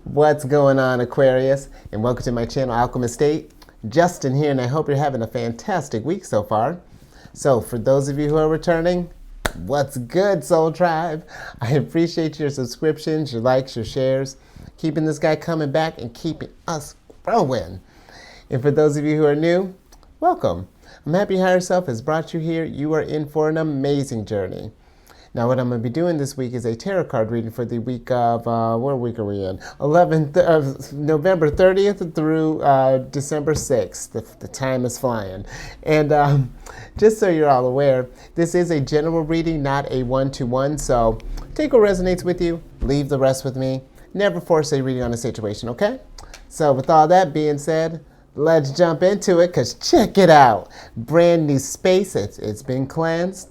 What's going on, Aquarius? And welcome to my channel, Alchemist. Justin here, and I hope you're having a fantastic week so far. So, for those of you who are returning, what's good, Soul Tribe? I appreciate your subscriptions, your likes, your shares, keeping this guy coming back and keeping us growing. And for those of you who are new, welcome. I'm happy Higher Self has brought you here. You are in for an amazing journey. Now, what I'm going to be doing this week is a tarot card reading for the week of, what week are we in? 11th, November 30th through December 6th. The time is flying. And just so you're all aware, this is a general reading, not a one-to-one. So take what resonates with you, leave the rest with me. Never force a reading on a situation, okay? So with all that being said, let's jump into it, because check it out. Brand new space. It's been cleansed.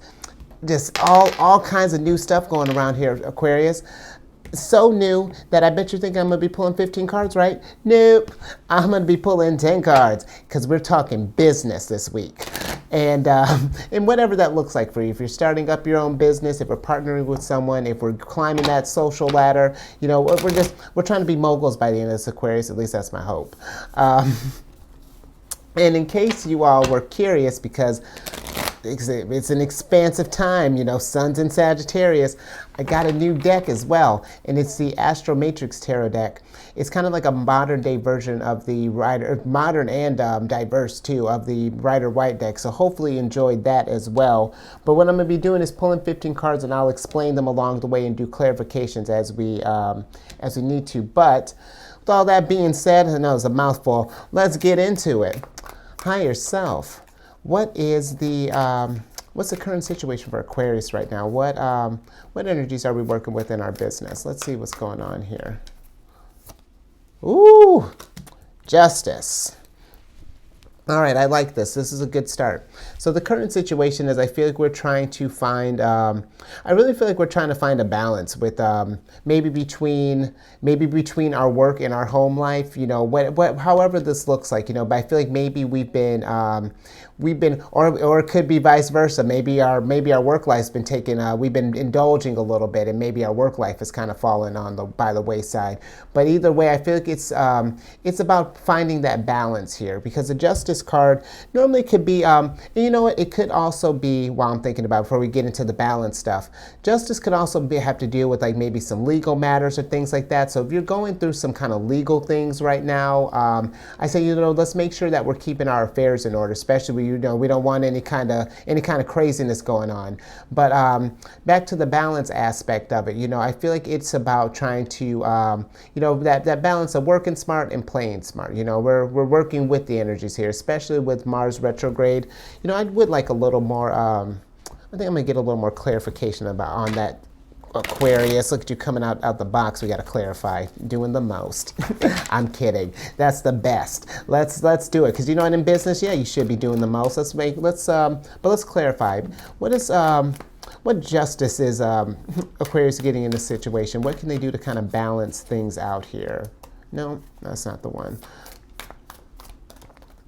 Just all kinds of new stuff going around here, Aquarius. So new that I bet you think I'm going to be pulling 15 cards, right? Nope. I'm going to be pulling 10 cards because we're talking business this week. And whatever that looks like for you. If you're starting up your own business, if we're partnering with someone, if we're climbing that social ladder, you know, we're trying to be moguls by the end of this, Aquarius. At least that's my hope. And in case you all were curious, because it's an expansive time, you know, Sun's in Sagittarius, I got a new deck as well, and it's the Astro Matrix Tarot deck. It's kind of like a modern day version of the modern and diverse too, of the Rider White deck, so hopefully you enjoyed that as well. But what I'm going to be doing is pulling 15 cards, and I'll explain them along the way and do clarifications as we need to. But with all that being said, I know it's a mouthful, let's get into it. Higher Self. What is what's the current situation for Aquarius right now? What energies are we working with in our business? Let's see what's going on here. Ooh, Justice. All right, I like this. This is a good start. So the current situation is, I feel like we're trying to find, I really feel like we're trying to find a balance with maybe between our work and our home life, you know, however this looks like, you know, but I feel like maybe we've been, or it could be vice versa. Maybe our work life's been we've been indulging a little bit, and maybe our work life has kind of fallen by the wayside. But either way, I feel like it's about finding that balance here, because the Justice card normally could be, you know what, it could also be, while I'm thinking about it, before we get into the balance stuff, Justice could also have to deal with like maybe some legal matters or things like that. So if you're going through some kind of legal things right now, I say, you know, let's make sure that we're keeping our affairs in order, especially when, you know, we don't want any kind of craziness going on. But back to the balance aspect of it, you know, I feel like it's about trying to, you know, that balance of working smart and playing smart. You know, we're working with the energies here, especially with Mars retrograde. You know, I would like a little more, I think I'm going to get a little more clarification on that, Aquarius. Look at you coming out the box. We got to clarify. Doing the most. I'm kidding. That's the best. Let's do it, because you know what, in business, yeah, you should be doing the most. But let's clarify. What Justice is Aquarius getting in this situation? What can they do to kind of balance things out here? No, that's not the one.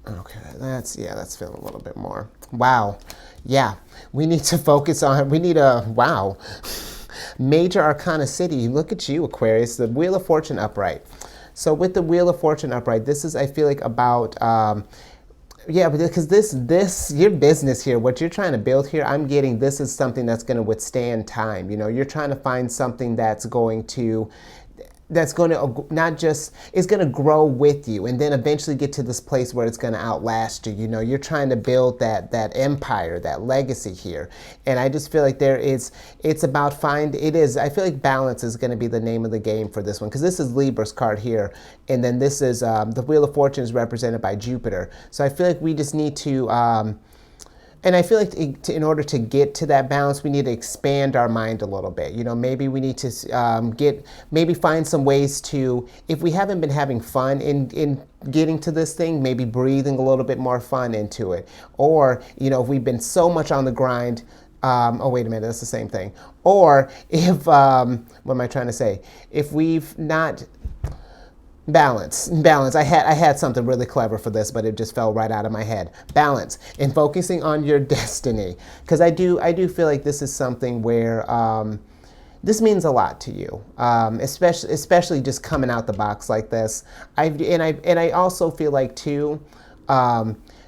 Okay, that's feeling a little bit more. Wow. Yeah, we need to focus on, wow. Major Arcana City. Look at you, Aquarius. The Wheel of Fortune upright. So with the Wheel of Fortune upright, this is, I feel like, about, yeah, because this, your business here, what you're trying to build here, I'm getting this is something that's going to withstand time. You know, you're trying to find something that's going to not just, it's going to grow with you, and then eventually get to this place where it's going to outlast you. You know, you're trying to build that empire, that legacy here. And I just feel like it's about I feel like balance is going to be the name of the game for this one, because this is Libra's card here, and then this is, the Wheel of Fortune is represented by Jupiter. So I feel like we just need to, and I feel like in order to get to that balance, we need to expand our mind a little bit. You know, maybe we need to maybe find some ways to, if we haven't been having fun in getting to this thing, maybe breathing a little bit more fun into it. Or, you know, if we've been so much on the grind, oh, wait a minute, that's the same thing. Or if, what am I trying to say? If we've not, balance. I had something really clever for this, but it just fell right out of my head. Balance and focusing on your destiny, because I do feel like this is something where this means a lot to you, especially just coming out the box like this. I also feel like too,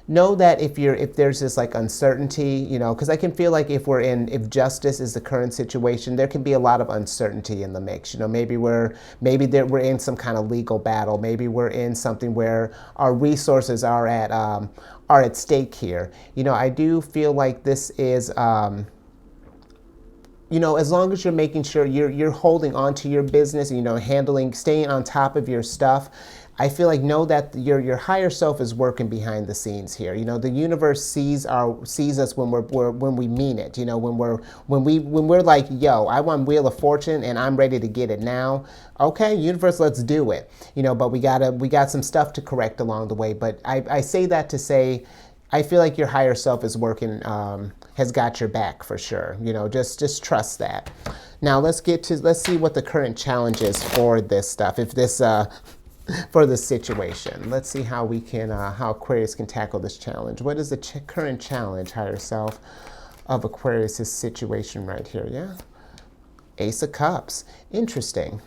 know that if there's this like uncertainty, you know, because I can feel like if justice is the current situation, there can be a lot of uncertainty in the mix. You know, maybe we're in some kind of legal battle. Maybe we're in something where our resources are at stake here. You know, I do feel like this is. You know, as long as you're making sure you're holding on to your business, you know, staying on top of your stuff, I feel like know that your higher self is working behind the scenes here. You know, the universe sees us when we mean it. You know, when we're like, yo, I want Wheel of Fortune and I'm ready to get it now. Okay, universe, let's do it. You know, but we got some stuff to correct along the way. But I say that to say, I feel like your higher self is working, has got your back for sure. You know, just trust that. Now let's see what the current challenge is for this stuff. If this for this situation, let's see how Aquarius can tackle this challenge. What is the current challenge, higher self, of Aquarius' situation right here? Yeah, Ace of Cups. Interesting.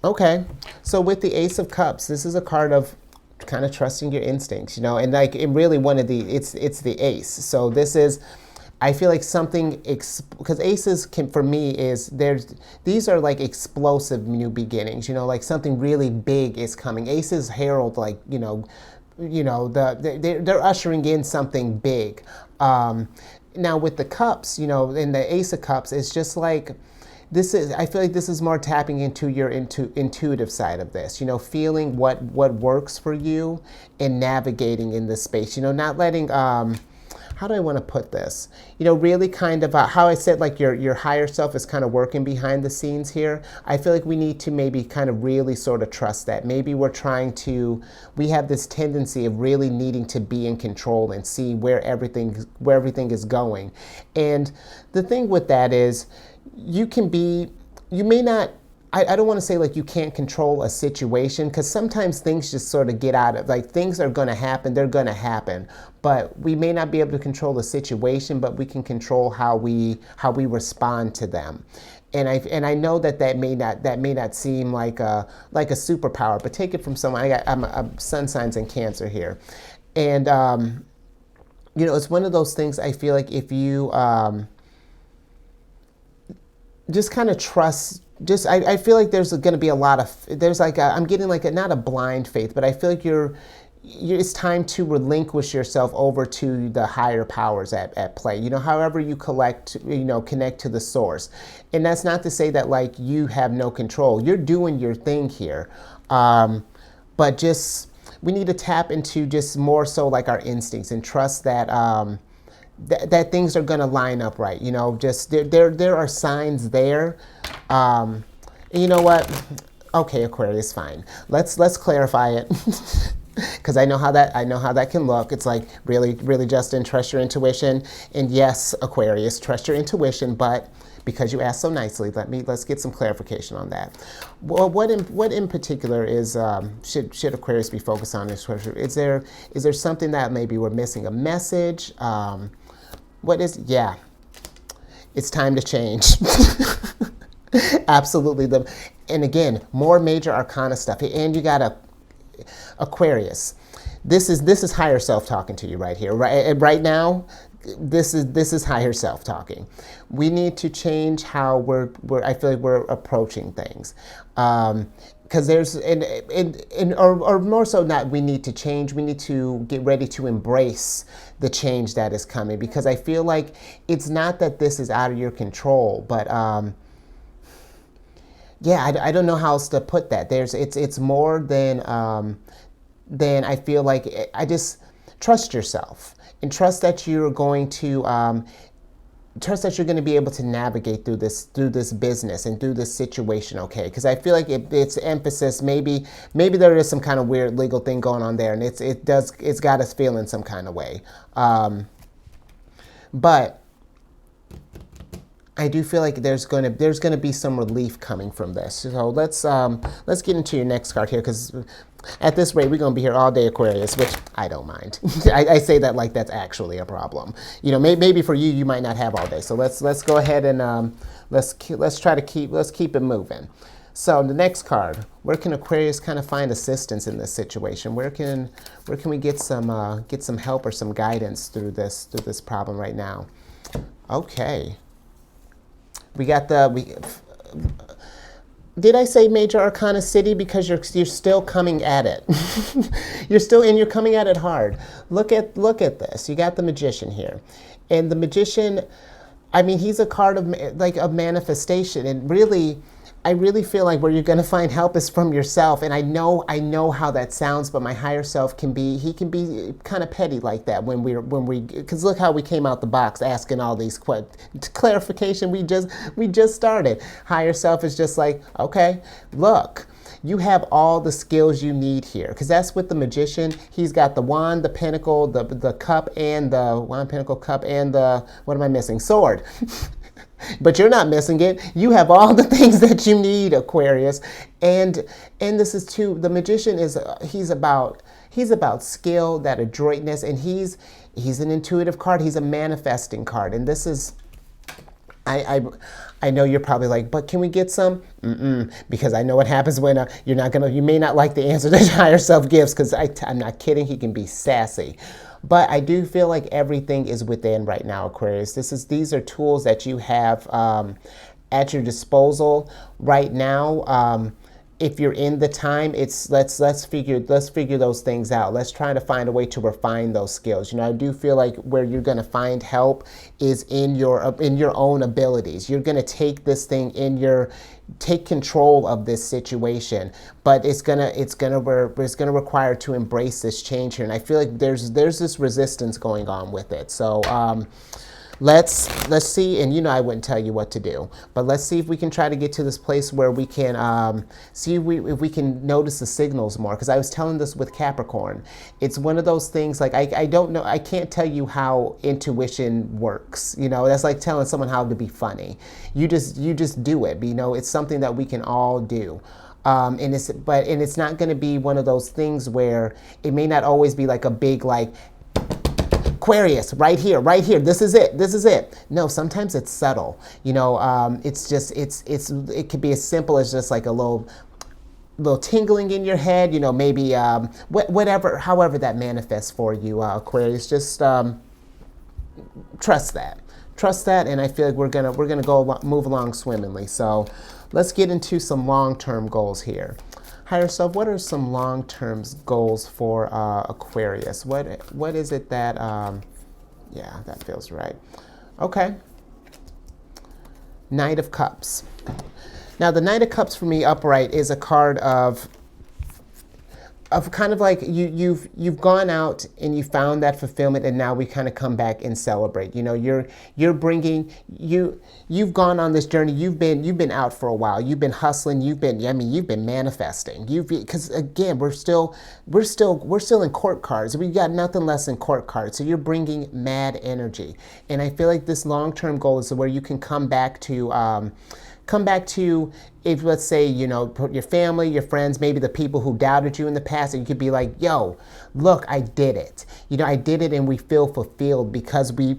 Okay, so with the Ace of Cups, this is a card of kind of trusting your instincts, you know, and like it really it's the ace. So this is, I feel like something, because aces for me these are like explosive new beginnings, you know, like something really big is coming. Aces herald like, they're ushering in something big. Now with the cups, you know, in the Ace of Cups, it's just like, I feel like this is more tapping into your intuitive side of this, you know, feeling what works for you and navigating in this space, you know, not letting, how do I want to put this? You know, really kind of how I said, like your higher self is kind of working behind the scenes here. I feel like we need to maybe kind of really sort of trust that. Maybe we have this tendency of really needing to be in control and see where everything is going. And the thing with that is, you may not, I don't want to say like you can't control a situation, because sometimes things just sort of get out of, like things are going to happen, they're going to happen. But we may not be able to control the situation, but we can control how we respond to them. And I know that may not seem like a superpower, but take it from someone. I'm a sun signs in Cancer here. And, you know, it's one of those things I feel like if you just kind of trust, I feel like there's going to be a lot of, I'm getting like not a blind faith, but I feel like it's time to relinquish yourself over to the higher powers at play. You know, however you connect to the source. And that's not to say that like you have no control. You're doing your thing here. But just, we need to tap into just more so like our instincts and trust that, that things are going to line up right. You know, just there are signs there. You know what? Okay, Aquarius, fine. Let's clarify it. Because I know how that can look. It's like, really, Justin, trust your intuition. And yes, Aquarius, trust your intuition, but because you asked so nicely, let's get some clarification on that. Well, what in particular is should Aquarius be focused on this treasure? Is there something that maybe we're missing a message? Yeah, it's time to change. Absolutely. And again, more major arcana stuff. And you got Aquarius. This is higher self talking to you right here. Right now, this is higher self talking. We need to change how I feel like we're approaching things. Because there's, or more so not we need to change, we need to get ready to embrace the change that is coming. Because I feel like it's not that this is out of your control, but yeah, I don't know how else to put that. It's more than I feel like. I just trust yourself and trust that you're going to be able to navigate through this business and through this situation, okay? Because I feel like it's emphasis. Maybe there is some kind of weird legal thing going on there, and it's got us feeling some kind of way. But I do feel like there's gonna be some relief coming from this. So let's get into your next card here, because at this rate we're gonna be here all day, Aquarius, which I don't mind. I say that like that's actually a problem. You know, maybe for you might not have all day. So let's go ahead and let's keep it moving. So the next card, where can Aquarius kind of find assistance in this situation? Where can we get some help or some guidance through this problem right now? Okay. We got did I say Major Arcana City? Because you're still coming at it. You're coming at it hard. Look at this. You got the Magician here. And the Magician, I mean, he's a card of manifestation, and really, I really feel like where you're going to find help is from yourself. And I know how that sounds, but my higher self can be kind of petty like that because look how we came out the box asking all these clarification. We just started. Higher self is just like, okay, look, you have all the skills you need here, because that's with the Magician. He's got the wand, the pentacle, the cup, and the wand, pentacle, cup, and the, what am I missing? Sword. But you're not missing it. You have all the things that you need, Aquarius. And this is too, the Magician is, he's about skill, that adroitness, and he's an intuitive card. He's a manifesting card. And this is, I know you're probably like, but can we get some? Because I know what happens when you may not like the answer that your higher self gives, because I'm not kidding, he can be sassy. But I do feel like everything is within right now, Aquarius. These are tools that you have at your disposal right now. If you're in the time, let's figure those things out. Let's try to find a way to refine those skills. You know, I do feel like where you're going to find help is in your own abilities. You're going to take this thing take control of this situation, but it's gonna require to embrace this change here. And I feel like there's this resistance going on with it. So let's see, and you know I wouldn't tell you what to do, but let's see if we can try to get to this place where we can see if we can notice the signals more. Because I was telling this with Capricorn, it's one of those things like I don't know, I can't tell you how intuition works. You know, that's like telling someone how to be funny. You just do it. You know, it's something that we can all do. And it's not going to be one of those things where it may not always be like a big like, Aquarius, right here, this is it. No, sometimes it's subtle. You know, it could be as simple as just like a little tingling in your head, you know, maybe however that manifests for you, Aquarius. Just trust that, and I feel like we're gonna move along swimmingly. So let's get into some long-term goals here. Higher self, what are some long-term goals for Aquarius? What is it that, yeah, that feels right. Okay. Knight of Cups. Now, the Knight of Cups for me upright is a card of kind of like you've gone out and you found that fulfillment, and now we kind of come back and celebrate. You know, you've gone on this journey. You've been out for a while. You've been hustling. You've been manifesting. Because again, we're still in court cards. We've got nothing less than court cards. So you're bringing mad energy, and I feel like this long-term goal is where you can come back to. If, let's say, you know, your family, your friends, maybe the people who doubted you in the past, and you could be like, yo, look, I did it. You know, I did it, and we feel fulfilled because we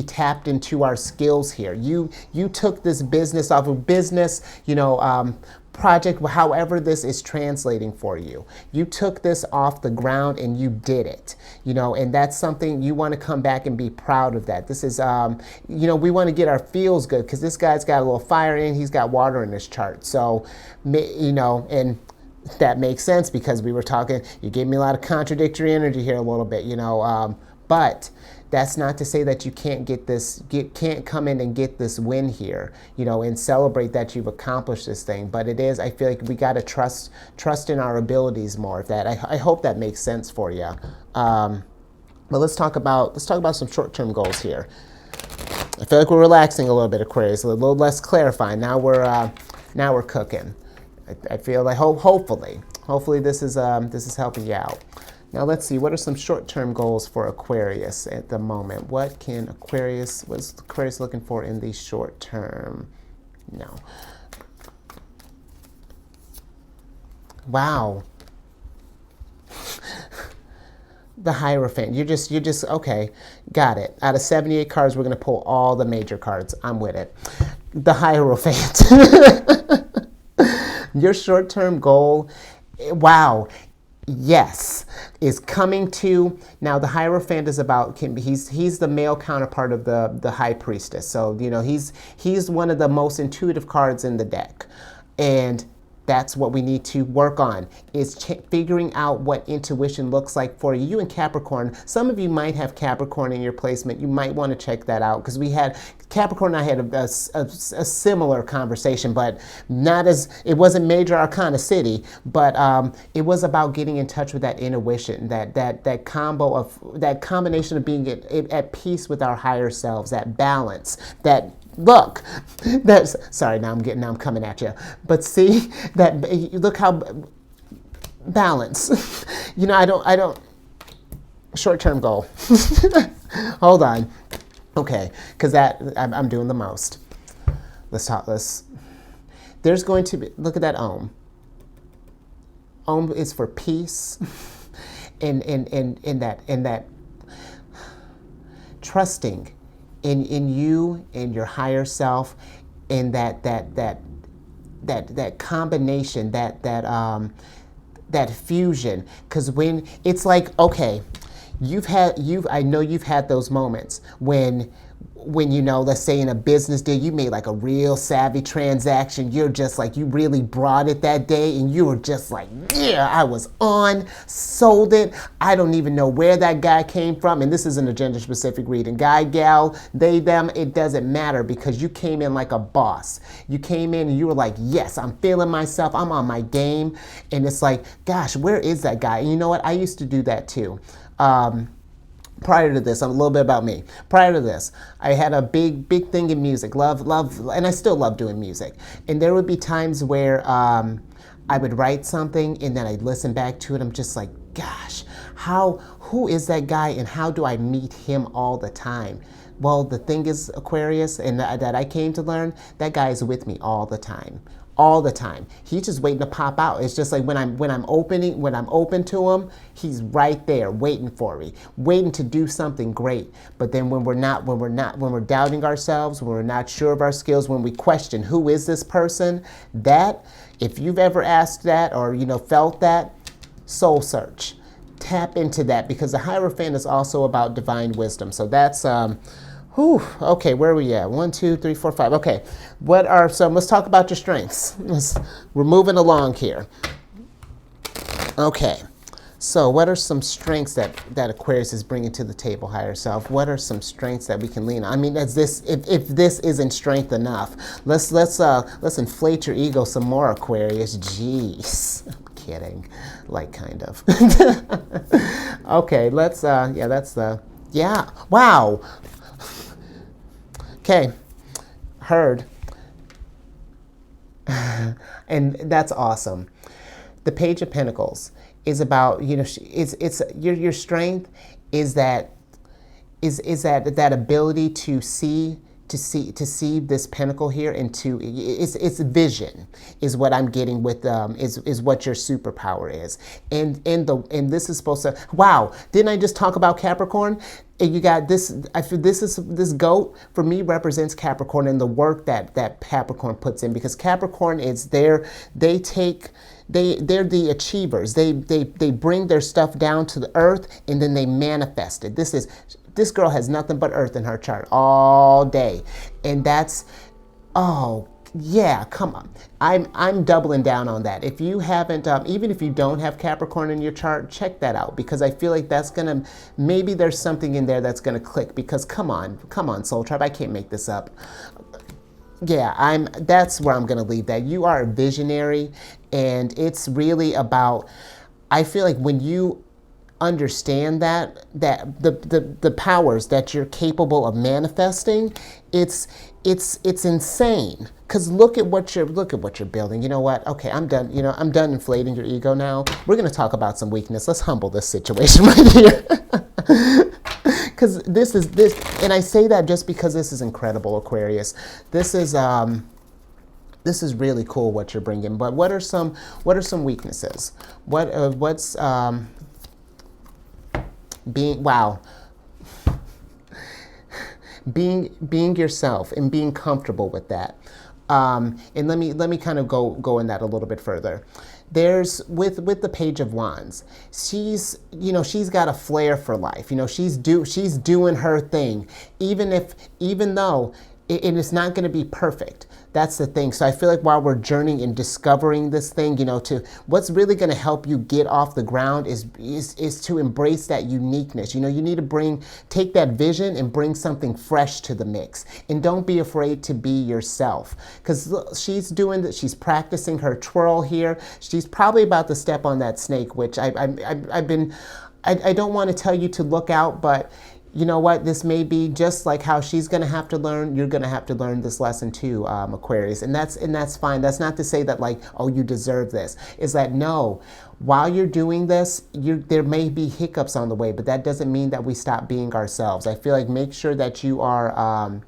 tapped into our skills here. You took this business off of business, you know, project, however this is translating for you. You took this off the ground and you did it, you know, and that's something you want to come back and be proud of that. This is, you know, we want to get our feels good because this guy's got a little fire in, he's got water in his chart. So, you know, and that makes sense because we were talking, you gave me a lot of contradictory energy here a little bit, you know, but that's not to say that you can't can't come in and get this win here, you know, and celebrate that you've accomplished this thing. But it is, I feel like we got to trust in our abilities more. If that, I hope that makes sense for you. But let's talk about some short-term goals here. I feel like we're relaxing a little bit, Aquarius, a little less clarifying. Now we're cooking. I feel like hopefully this is helping you out. Now let's see, what are some short-term goals for Aquarius at the moment? What's Aquarius looking for in the short term? No. Wow. The Hierophant. You're just, okay, got it. Out of 78 cards, we're going to pull all the major cards. I'm with it. The Hierophant. Your short-term goal, wow, yes, is coming to, now the Hierophant is about, he's the male counterpart of the High Priestess. So, you know, he's one of the most intuitive cards in the deck. And that's what we need to work on, is figuring out what intuition looks like for you. You and Capricorn, some of you might have Capricorn in your placement. You might want to check that out, because we had, Capricorn and I had a similar conversation, but not as, it wasn't major arcana city, but it was about getting in touch with that intuition, that combination of being at peace with our higher selves, that balance, that look, that's, sorry, now I'm coming at you. But see, that, look how, balance. You know, I don't, short-term goal. Hold on. Okay, because I'm doing the most. Let's talk, there's going to be, look at that Om. Om is for peace, in that trusting in you and your higher self, in that combination, that fusion. Because when it's like, okay, I know you've had those moments when, you know, let's say in a business deal, you made like a real savvy transaction. You're just like, you really brought it that day, and you were just like, yeah, I was on, sold it. I don't even know where that guy came from. And this isn't a gender specific reading. Guy, gal, they, them, it doesn't matter, because you came in like a boss. You came in and you were like, yes, I'm feeling myself. I'm on my game. And it's like, gosh, where is that guy? And you know what? I used to do that too. Prior to this, a little bit about me. Prior to this, I had a big thing in music. Love, and I still love doing music. And there would be times where I would write something and then I'd listen back to it. I'm just like, gosh, who is that guy, and how do I meet him all the time? Well, the thing is, Aquarius, and that I came to learn, that guy is with me all the time. All the time. He's just waiting to pop out. It's just like when I'm open to him, he's right there waiting for me, waiting to do something great. But then when we're doubting ourselves, when we're not sure of our skills, when we question who is this person, that, if you've ever asked that, or you know, felt that, soul search. Tap into that, because the Hierophant is also about divine wisdom. So that's whew, okay, where are we at? 1, 2, 3, 4, 5. Okay, so let's talk about your strengths. We're moving along here. Okay, so what are some strengths that Aquarius is bringing to the table, higher self? What are some strengths that we can lean on? I mean, if this isn't strength enough, let's inflate your ego some more, Aquarius. Jeez, I'm kidding, like kind of. Okay, wow. Okay, heard. And that's awesome. The Page of Pentacles is about, you know, it's your strength is that ability to see this pentacle here, and it's vision is what I'm getting with is what your superpower is. And this is supposed to, wow, didn't I just talk about Capricorn? And you got this, I feel this goat for me represents Capricorn and the work that Capricorn puts in, because Capricorn is they're the achievers. They bring their stuff down to the earth and then they manifest it. This girl has nothing but earth in her chart all day. And that's, oh yeah, come on. I'm doubling down on that. If you haven't, even if you don't have Capricorn in your chart, check that out, because I feel like that's gonna, maybe there's something in there that's gonna click, because come on, Soul Tribe, I can't make this up. Yeah, that's where I'm gonna leave that. You are a visionary, and it's really about, I feel like when you understand that the powers that you're capable of manifesting, it's insane, Because look at what you're building. You know what? Okay, I'm done. You know, I'm done inflating your ego now. We're gonna talk about some weakness. Let's humble this situation right here. Because this, and I say that just because this is incredible, Aquarius. This is really cool what you're bringing. But what are some weaknesses? What's being being yourself and being comfortable with that. And let me kind of go in that a little bit further. There's with the Page of Wands, she's got a flair for life. You know, she's doing her thing, even though it's not going to be perfect. That's the thing. So I feel like while we're journeying and discovering this thing, you know, to what's really going to help you get off the ground is to embrace that uniqueness. You know, you need to take that vision and bring something fresh to the mix. And don't be afraid to be yourself. Because she's doing that. She's practicing her twirl here. She's probably about to step on that snake, which I don't want to tell you to look out, but you know what? This may be just like how she's going to have to learn. You're going to have to learn this lesson too, Aquarius. And that's fine. That's not to say that like, oh, you deserve this. Is that no, while you're doing this, there may be hiccups on the way, but that doesn't mean that we stop being ourselves. I feel like make sure that you are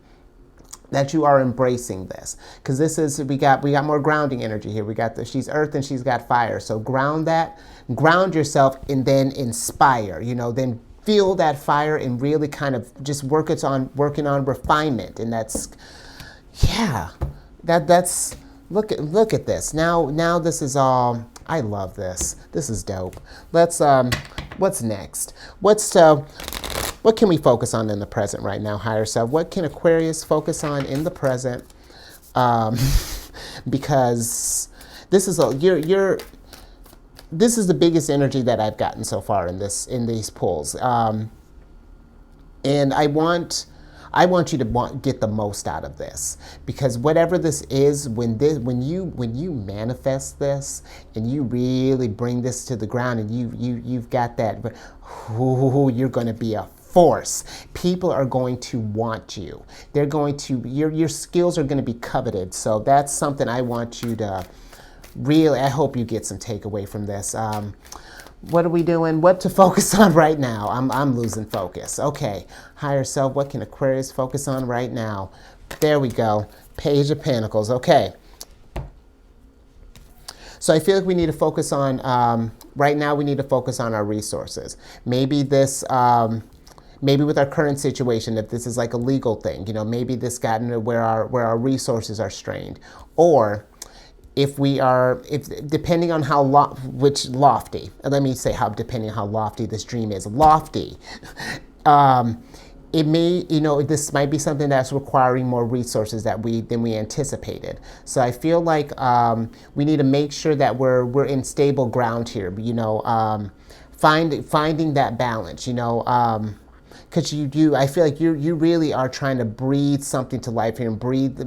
embracing this, because this is we got more grounding energy here. We got she's earth and she's got fire. So ground yourself, and then inspire. You know, then feel that fire and really kind of just working on refinement. And that's look at this. Now this is all, I love this. This is dope. Let's what's next? What can we focus on in the present right now, higher self? What can Aquarius focus on in the present? Because this is this is the biggest energy that I've gotten so far in these pulls, and I want you to get the most out of this, because whatever this is, when you manifest this and you really bring this to the ground, and you've got that, you're going to be a force. People are going to want you. They're going to your skills are going to be coveted. So that's something I want you to. Really, I hope you get some takeaway from this. What are we doing? What to focus on right now? I'm losing focus. Okay, higher self, what can Aquarius focus on right now? There we go. Page of Pentacles. Okay. So I feel like we need to focus on, right now we need to focus on our resources. Maybe this, maybe with our current situation, if this is like a legal thing, you know, maybe this got into where our resources are strained. Or if depending on how lofty, let me say depending on how lofty this dream is, lofty, it may, you know, this might be something that's requiring more resources than we anticipated. So I feel like we need to make sure that we're in stable ground here, you know, finding that balance, you know, because I feel like you really are trying to breathe something to life here and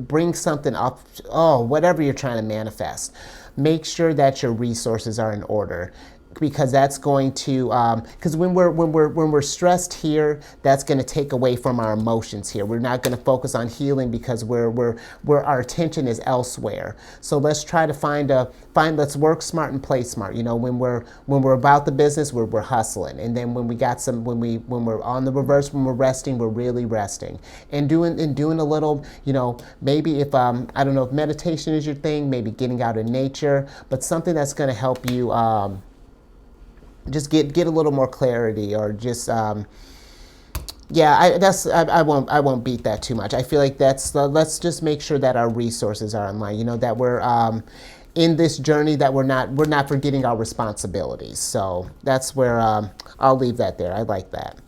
bring something up, whatever you're trying to manifest. Make sure that your resources are in order, because that's going to, because when we're stressed here, that's going to take away from our emotions here. We're not going to focus on healing because our attention is elsewhere. So let's try to let's work smart and play smart. You know, when we're about the business, we're hustling, and then when we're on the reverse, when we're resting, we're really resting, and doing a little, you know, maybe if I don't know if meditation is your thing, maybe getting out in nature, but something that's going to help you. Just get a little more clarity, or just I won't beat that too much. I feel like let's just make sure that our resources are in line. You know, that we're in this journey, that we're not forgetting our responsibilities. So that's where I'll leave that there. I like that.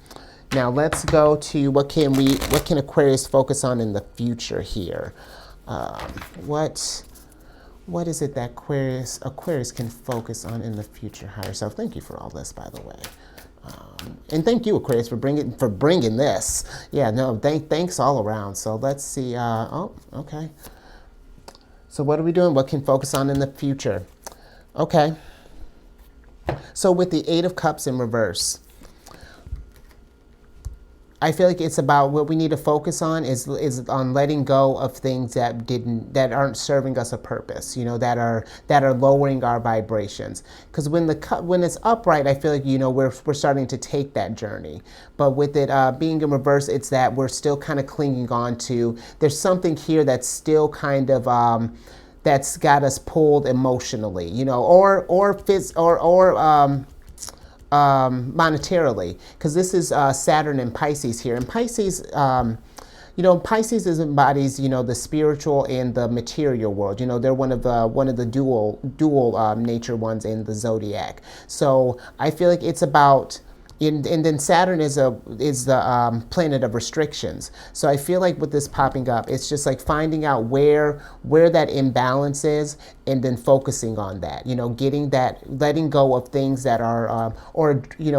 Now let's go to what can Aquarius focus on in the future here? What is it that Aquarius can focus on in the future, higher self? Thank you for all this, by the way. And thank you, Aquarius, for bringing this. Yeah, no, thanks all around. So let's see. Okay. So what are we doing? What can focus on in the future? Okay. So with the Eight of Cups in reverse, I feel like it's about what we need to focus on is on letting go of things that aren't serving us a purpose, that are lowering our vibrations. Because when it's upright, I feel like we're starting to take that journey. But with it being in reverse, it's that we're still kind of clinging on to. There's something here that's still kind of that's got us pulled emotionally, monetarily, because this is Saturn and Pisces here. And Pisces, Pisces embodies, the spiritual and the material world. They're one of the dual nature ones in the zodiac. So I feel like it's about. And then Saturn is the planet of restrictions. So I feel like with this popping up, it's just like finding out where that imbalance is, and then focusing on that. Letting go of things that are,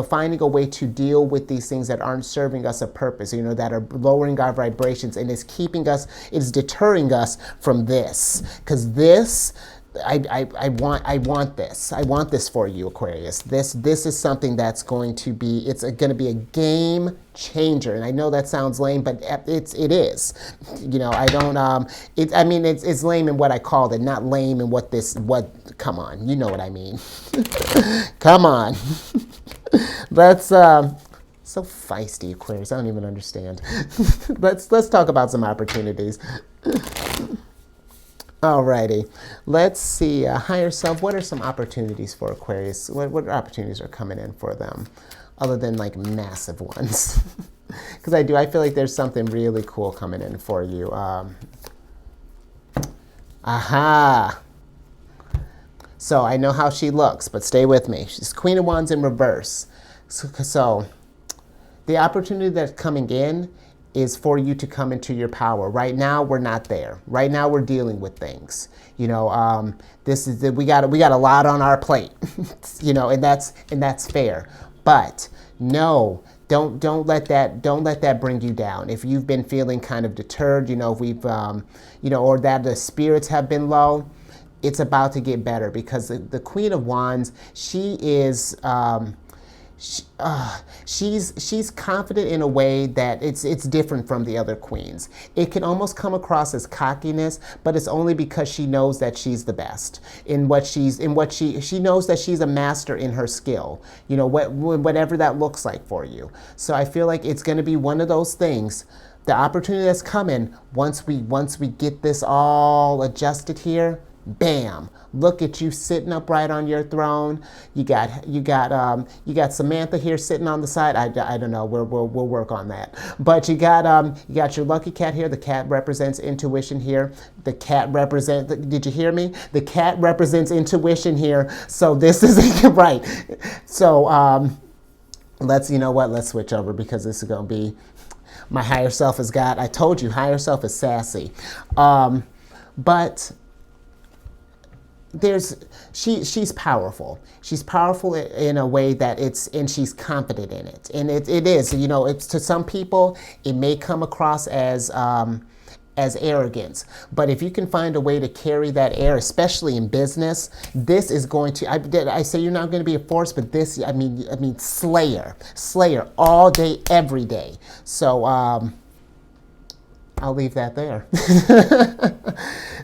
finding a way to deal with these things that aren't serving us a purpose. That are lowering our vibrations, and is deterring us from this, because this. I want this. I want this for you, Aquarius. This is something that's going to be. It's going to be a game changer. And I know that sounds lame, but it is. I don't. It's lame in what I called it, not lame in what. Come on, you know what I mean. Come on. Let's. So feisty, Aquarius. I don't even understand. Let's talk about some opportunities. Alrighty, let's see. Higher self, what are some opportunities for Aquarius? What opportunities are coming in for them, other than like massive ones? Because I feel like there's something really cool coming in for you. Aha! So I know how she looks, but stay with me. She's Queen of Wands in reverse. So the opportunity that's coming in is for you to come into your power. Right now, we're not there. Right now, we're dealing with things. We got a lot on our plate. And that's fair. But no, don't let that bring you down. If you've been feeling kind of deterred, if we've or that the spirits have been low, it's about to get better, because the Queen of Wands, she is. She's confident in a way that it's different from the other queens. It can almost come across as cockiness, but it's only because she knows that she's the best she knows that she's a master in her skill. Whatever that looks like for you. So I feel like it's going to be one of those things. The opportunity that's coming once we get this all adjusted here. Bam! Look at you sitting upright on your throne. You got Samantha here sitting on the side. I don't know. We'll work on that. But you got your lucky cat here. The cat represents intuition here. The cat represents. Did you hear me? The cat represents intuition here. So this is right. So let's switch over, because this is gonna be my higher self has got. I told you, higher self is sassy, but. She's powerful. She's powerful in a way that and she's confident in it. And it is, it's, to some people, it may come across as arrogance. But if you can find a way to carry that air, especially in business, this is going to, I say you're not going to be a force, but this, I mean, slayer all day, every day. So, I'll leave that there.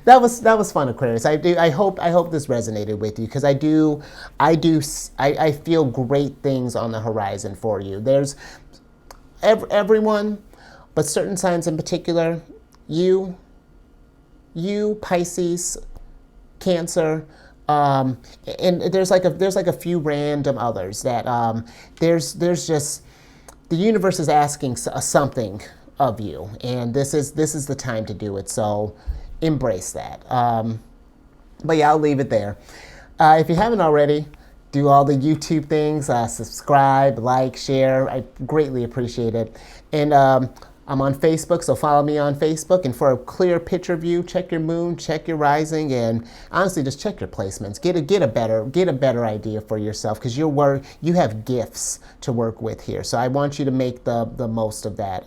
That was fun, Aquarius. I hope this resonated with you, because I feel great things on the horizon for you. There's everyone, but certain signs in particular. You, Pisces, Cancer, and there's like a few random others that there's just the universe is asking something of you, and this is the time to do it. So embrace that. But yeah, I'll leave it there. If you haven't already, do all the YouTube things, subscribe, like, share. I greatly appreciate it. And I'm on Facebook, so follow me on Facebook. And for a clear picture view, check your moon, check your rising, and honestly, just check your placements. Get a better idea for yourself, because you have gifts to work with here. So I want you to make the most of that.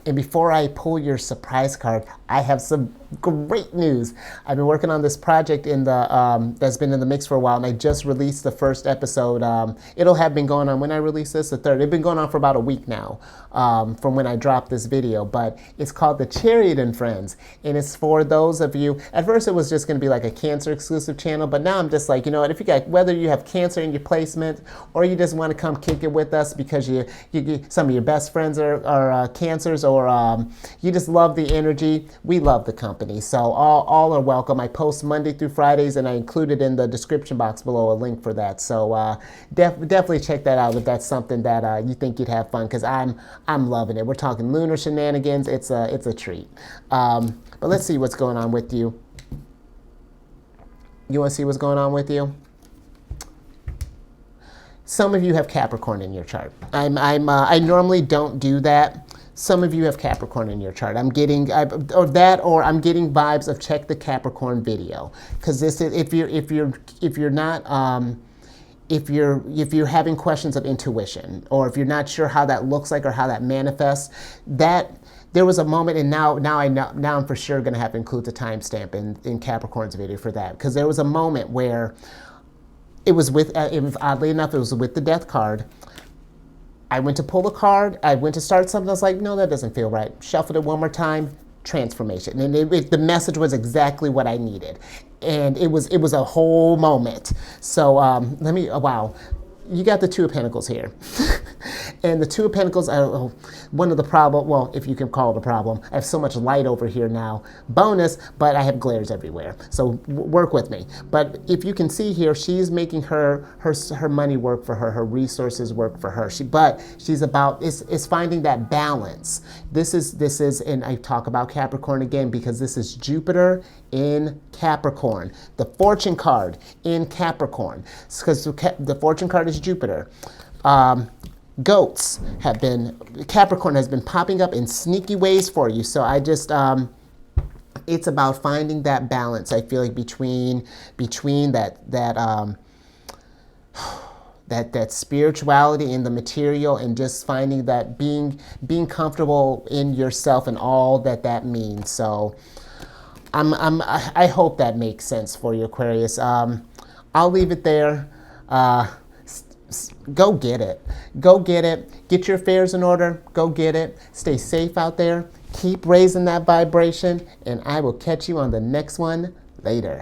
And before I pull your surprise card, I have some great news. I've been working on this project in the that's been in the mix for a while, and I just released the first episode. It'll have been going on when I release this, the third. It's been going on for about a week now from when I dropped this video, but it's called The Chariot and Friends, and it's for those of you. At first, it was just going to be like a cancer exclusive channel, but now I'm just like, you know what? If you got, whether you have cancer in your placement or you just want to come kick it with us because you some of your best friends are cancers, or you just love the energy, we love the company. So all are welcome. I post Monday through Fridays, and I included in the description box below a link for that. So definitely check that out if that's something that you think you'd have fun, because I'm loving it. We're talking lunar shenanigans. It's a treat. But let's see what's going on with you. You want to see what's going on with you? Some of you have Capricorn in your chart. I normally don't do that. Some of you have Capricorn in your chart. I'm getting I'm getting vibes of check the Capricorn video, because this is if you're not if you're having questions of intuition, or if you're not sure how that looks like or how that manifests, that there was a moment, and now I'm for sure going to have to include the timestamp in Capricorn's video for that, because there was a moment where it was with oddly enough, it was with the Death card. I went to pull the card, I went to start something, I was like, no, that doesn't feel right. Shuffled it one more time, transformation. And the message was exactly what I needed. And it was a whole moment. So wow. You got the Two of Pentacles here. And the Two of Pentacles, one of the problem, well, if you can call it a problem, I have so much light over here now. Bonus, but I have glares everywhere. So work with me. But if you can see here, she's making her money work for her resources work for her. She's about, is finding that balance. This is, and I talk about Capricorn again because this is Jupiter in Capricorn. The Fortune card in Capricorn. Because the Fortune card is Jupiter. Goats have been, Capricorn has been popping up in sneaky ways for you. So I just, it's about finding that balance. I feel like between that spirituality and the material, and just finding that being comfortable in yourself and all that means. So I hope that makes sense for you, Aquarius. I'll leave it there. Go get it. Go get it. Get your affairs in order. Go get it. Stay safe out there. Keep raising that vibration, and I will catch you on the next one later.